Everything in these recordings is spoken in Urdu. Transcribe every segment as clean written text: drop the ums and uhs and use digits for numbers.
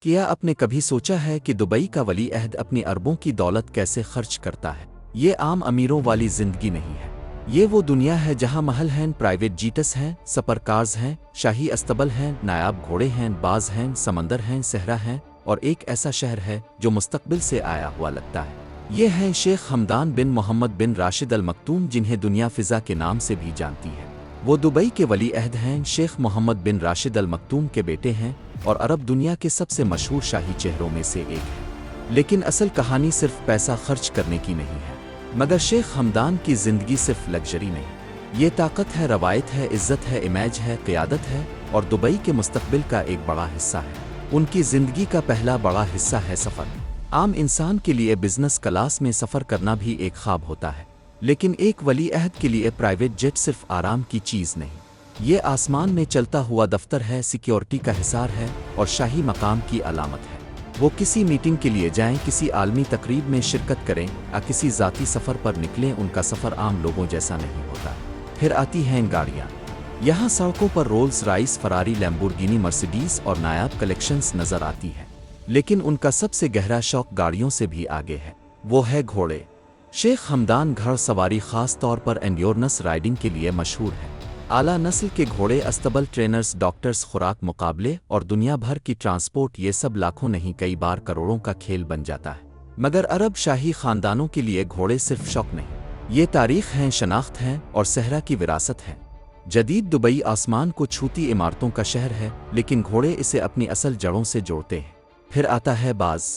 کیا آپ نے کبھی سوچا ہے کہ دبئی کا ولی عہد اپنی اربوں کی دولت کیسے خرچ کرتا ہے؟ یہ عام امیروں والی زندگی نہیں ہے۔ یہ وہ دنیا ہے جہاں محل ہیں، پرائیویٹ جیٹس ہیں، سپر کارز ہیں، شاہی استبل ہیں، نایاب گھوڑے ہیں، باز ہیں، سمندر ہیں، صحرا ہیں، اور ایک ایسا شہر ہے جو مستقبل سے آیا ہوا لگتا ہے۔ یہ ہیں شیخ حمدان بن محمد بن راشد المکتوم، جنہیں دنیا فضا کے نام سے بھی جانتی ہے۔ وہ دبئی کے ولی عہد ہیں، شیخ محمد بن راشد المکتوم کے بیٹے ہیں اور عرب دنیا کے سب سے مشہور شاہی چہروں میں سے ایک ہے۔ لیکن اصل کہانی صرف پیسہ خرچ کرنے کی نہیں ہے، مگر شیخ حمدان کی زندگی صرف لگژری نہیں، یہ طاقت ہے، روایت ہے، عزت ہے، امیج ہے، قیادت ہے، اور دبئی کے مستقبل کا ایک بڑا حصہ ہے۔ ان کی زندگی کا پہلا بڑا حصہ ہے سفر۔ عام انسان کے لیے بزنس کلاس میں سفر کرنا بھی ایک خواب ہوتا ہے، لیکن ایک ولی عہد کے لیے پرائیویٹ جیٹ صرف آرام کی چیز نہیں، یہ آسمان میں چلتا ہوا دفتر ہے، سیکیورٹی کا حصار ہے، اور شاہی مقام کی علامت ہے۔ وہ کسی میٹنگ کے لیے جائیں، کسی عالمی تقریب میں شرکت کریں، یا کسی ذاتی سفر پر نکلیں، ان کا سفر عام لوگوں جیسا نہیں ہوتا۔ پھر آتی ہیں گاڑیاں۔ یہاں سڑکوں پر رولز رائس، فراری، لیمبورگینی، مرسیڈیز اور نایاب کلیکشنز نظر آتی ہیں، لیکن ان کا سب سے گہرا شوق گاڑیوں سے بھی آگے ہے، وہ ہے گھوڑے۔ شیخ حمدان گھڑ سواری، خاص طور پر انڈیورنس رائڈنگ کے لیے مشہور ہے۔ اعلیٰ نسل کے گھوڑے، استبل، ٹرینرز، ڈاکٹرز، خوراک مقابلے اور دنیا بھر کی ٹرانسپورٹ، یہ سب لاکھوں نہیں کئی بار کروڑوں کا کھیل بن جاتا ہے۔ مگر عرب شاہی خاندانوں کے لیے گھوڑے صرف شوق نہیں، یہ تاریخ ہیں، شناخت ہے، اور صحرا کی وراثت ہے۔ جدید دبئی آسمان کو چھوتی عمارتوں کا شہر ہے، لیکن گھوڑے اسے اپنی اصل جڑوں سے جوڑتے ہیں۔ پھر آتا ہے باز،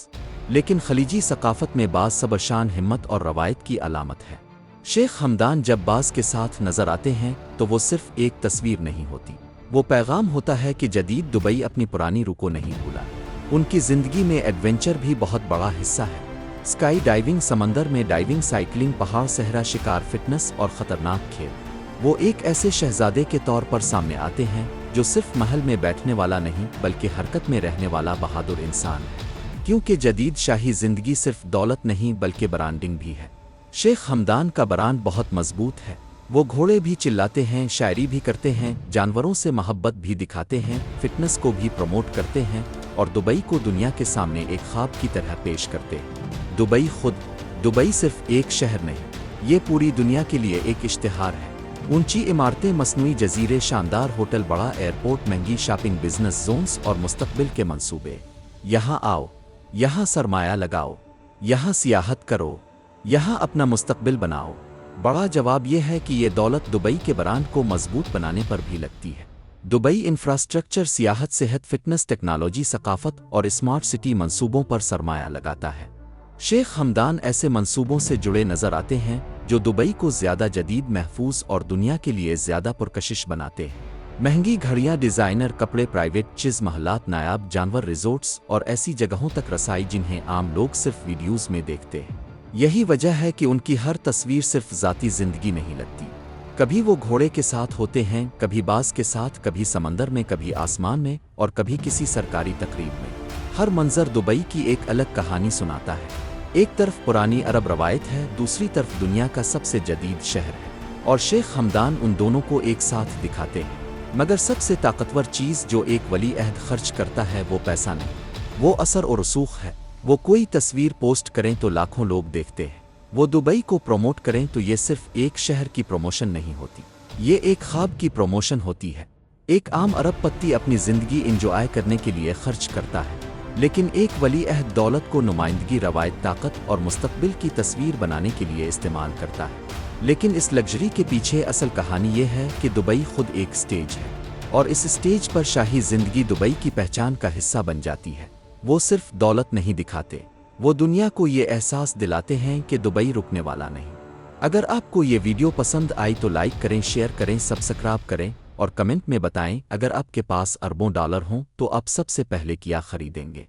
لیکن خلیجی ثقافت میں باز صبر، شان، ہمت اور روایت کی علامت ہے۔ شیخ حمدان جب باز کے ساتھ نظر آتے ہیں تو وہ صرف ایک تصویر نہیں ہوتی، وہ پیغام ہوتا ہے کہ جدید دبئی اپنی پرانی روح کو نہیں بھولا۔ ان کی زندگی میں ایڈونچر بھی بہت بڑا حصہ ہے۔ اسکائی ڈائیونگ، سمندر میں ڈائیونگ، سائیکلنگ، پہاڑ، صحرا، شکار، فٹنس اور خطرناک کھیل۔ وہ ایک ایسے شہزادے کے طور پر سامنے آتے ہیں جو صرف محل میں بیٹھنے والا نہیں بلکہ حرکت میں رہنے والا بہادر انسان ہے، کیونکہ جدید شاہی زندگی صرف دولت نہیں بلکہ برانڈنگ بھی ہے۔ شیخ حمدان کا برانڈ بہت مضبوط ہے۔ وہ گھوڑے بھی چلاتے ہیں، شاعری بھی کرتے ہیں، جانوروں سے محبت بھی دکھاتے ہیں، فٹنس کو بھی پروموٹ کرتے ہیں، اور دبئی کو دنیا کے سامنے ایک خواب کی طرح پیش کرتے ہیں۔ دبئی صرف ایک شہر نہیں، یہ پوری دنیا کے لیے ایک اشتہار ہے۔ اونچی عمارتیں، مصنوعی جزیرے، شاندار ہوٹل، بڑا ایئرپورٹ، مہنگی شاپنگ، بزنس زونز اور مستقبل کے منصوبے۔ یہاں آؤ، یہاں سرمایہ لگاؤ، یہاں سیاحت کرو، یہاں اپنا مستقبل بناؤ۔ بڑا جواب یہ ہے کہ یہ دولت دبئی کے برانڈ کو مضبوط بنانے پر بھی لگتی ہے۔ دبئی انفراسٹرکچر، سیاحت، صحت، فٹنس، ٹیکنالوجی، ثقافت اور اسمارٹ سٹی منصوبوں پر سرمایہ لگاتا ہے۔ شیخ حمدان ایسے منصوبوں سے جڑے نظر آتے ہیں جو دبئی کو زیادہ جدید، محفوظ اور دنیا کے لیے زیادہ پرکشش بناتے ہیں۔ مہنگی گھڑیاں، ڈیزائنر کپڑے، پرائیویٹ چیز محلات، نایاب جانور ریزورٹس اور ایسی جگہوں تک رسائی جنہیں عام لوگ صرف ویڈیوز میں دیکھتے ہیں۔ یہی وجہ ہے کہ ان کی ہر تصویر صرف ذاتی زندگی نہیں لگتی۔ کبھی وہ گھوڑے کے ساتھ ہوتے ہیں، کبھی باز کے ساتھ، کبھی سمندر میں، کبھی آسمان میں، اور کبھی کسی سرکاری تقریب میں۔ ہر منظر دبئی کی ایک الگ کہانی سناتا ہے۔ ایک طرف پرانی عرب روایت ہے، دوسری طرف دنیا کا سب سے جدید شہر ہے، اور شیخ حمدان ان دونوں کو ایک ساتھ دکھاتے ہیں۔ مگر سب سے طاقتور چیز جو ایک ولی عہد خرچ کرتا ہے وہ پیسہ نہیں، وہ اثر و رسوخ ہے۔ وہ کوئی تصویر پوسٹ کریں تو لاکھوں لوگ دیکھتے ہیں، وہ دبئی کو پروموٹ کریں تو یہ صرف ایک شہر کی پروموشن نہیں ہوتی، یہ ایک خواب کی پروموشن ہوتی ہے۔ ایک عام عرب پتی اپنی زندگی انجوائے کرنے کے لیے خرچ کرتا ہے، لیکن ایک ولی عہد دولت کو نمائندگی، روایت، طاقت اور مستقبل کی تصویر بنانے کے لیے استعمال کرتا ہے۔ لیکن اس لگژری کے پیچھے اصل کہانی یہ ہے کہ دبئی خود ایک سٹیج ہے، اور اس سٹیج پر شاہی زندگی دبئی کی پہچان کا حصہ بن جاتی ہے۔ وہ صرف دولت نہیں دکھاتے، وہ دنیا کو یہ احساس دلاتے ہیں کہ دبئی رکنے والا نہیں۔ اگر آپ کو یہ ویڈیو پسند آئی تو لائک کریں، شیئر کریں، سبسکرائب کریں، اور کمنٹ میں بتائیں اگر آپ کے پاس اربوں ڈالر ہوں تو آپ سب سے پہلے کیا خریدیں گے۔